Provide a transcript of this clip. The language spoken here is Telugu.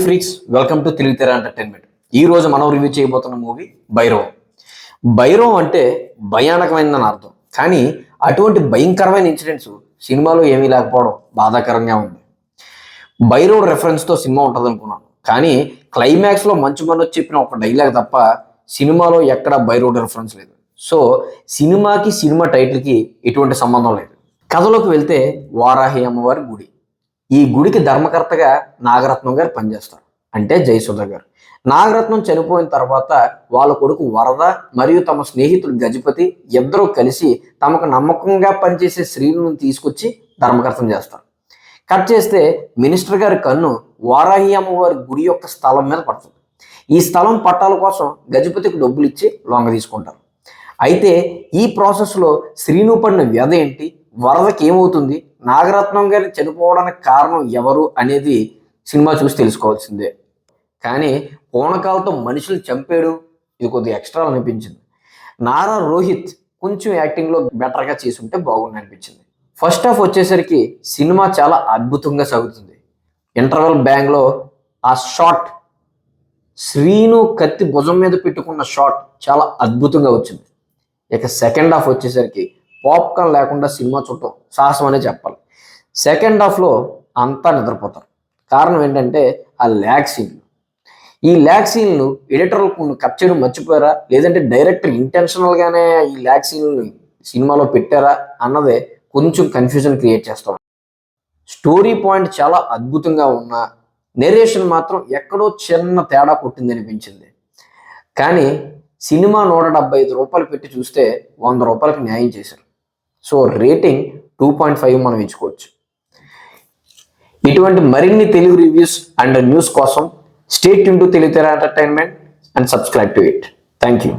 ఫ్రీక్స్ వెల్కమ్ టు తెలివితేరా ఎంటర్టైన్మెంట్. ఈ రోజు మనం రివ్యూ చేయబోతున్న మూవీ భైరవం. భైరవం అంటే భయానకమైనదని అర్థం, కానీ అటువంటి భయంకరమైన ఇన్సిడెంట్స్ సినిమాలో ఏమీ లేకపోవడం బాధాకరంగా ఉంది. భైరవుడు రెఫరెన్స్తో సినిమా ఉంటుంది అనుకున్నాను, కానీ క్లైమాక్స్లో మంచు మనోజ్ చెప్పిన ఒక డైలాగ్ తప్ప సినిమాలో ఎక్కడ భైరవుడు రెఫరెన్స్ లేదు. సో సినిమాకి సినిమా టైటిల్కి ఎటువంటి సంబంధం లేదు. కథలోకి వెళ్తే వారాహి అమ్మవారి గుడి. ఈ గుడికి ధర్మకర్తగా నాగరత్నం గారు పనిచేస్తారు, అంటే జయసుధ గారు. నాగరత్నం చనిపోయిన తర్వాత వాళ్ళ కొడుకు వరద మరియు తమ స్నేహితుడు గజపతి ఇద్దరూ కలిసి తమకు నమ్మకంగా పనిచేసే శ్రీను తీసుకొచ్చి ధర్మకర్తం చేస్తారు. కట్ చేస్తే మినిస్టర్ గారి కన్ను వారాహి అమ్మవారి గుడి యొక్క స్థలం మీద పడుతుంది. ఈ స్థలం పట్టాల కోసం గజపతికి డబ్బులు ఇచ్చి లొంగ తీసుకుంటారు. అయితే ఈ ప్రాసెస్లో శ్రీను పడిన వ్యధ ఏంటి, వరదకి ఏమవుతుంది, నాగరత్నం గారి చనిపోవడానికి కారణం ఎవరు అనేది సినిమా చూసి తెలుసుకోవాల్సిందే. కానీ పూనకాలతో మనుషులు చంపాడు, ఇది కొద్దిగా ఎక్స్ట్రా అనిపించింది. నారా రోహిత్ కొంచెం యాక్టింగ్లో బెటర్గా చేసి ఉంటే బాగుంది అనిపించింది. ఫస్ట్ హాఫ్ వచ్చేసరికి సినిమా చాలా అద్భుతంగా సాగుతుంది. ఇంటర్వెల్ బ్యాంగ్లో ఆ షాట్, శ్రీను కత్తి భుజం మీద పెట్టుకున్న షాట్ చాలా అద్భుతంగా వచ్చింది. ఇక సెకండ్ హాఫ్ వచ్చేసరికి పాప్కార్న్ లేకుండా సినిమా చూడటం సాహసం అనే చెప్పాలి. సెకండ్ హాఫ్లో అంతా నిద్రపోతారు. కారణం ఏంటంటే ఆ ల్యాగ్ సీన్లు. ఈ ల్యాగ్ సీన్లు ఎడిటర్లు కట్ చేయడం మర్చిపోయారా, లేదంటే డైరెక్టర్ ఇంటెన్షనల్గానే ఈ ల్యాగ్ సీన్లు సినిమాలో పెట్టారా అన్నదే కొంచెం కన్ఫ్యూజన్ క్రియేట్ చేస్తాం. స్టోరీ పాయింట్ చాలా అద్భుతంగా ఉన్నా నెరేషన్ మాత్రం ఎక్కడో చిన్న తేడా కొట్టింది అనిపించింది. కానీ సినిమా 175 రూపాయలు పెట్టి చూస్తే 100 రూపాయలకి న్యాయం చేశారు. సో రేటింగ్ 2.5 మనం ఇచ్చుకోవచ్చు. ఇటువంటి మరిన్ని తెలుగు రివ్యూస్ అండ్ న్యూస్ కోసం స్టే ట్యూన్ టు తెలివితేరా entertainment and subscribe to it. Thank you.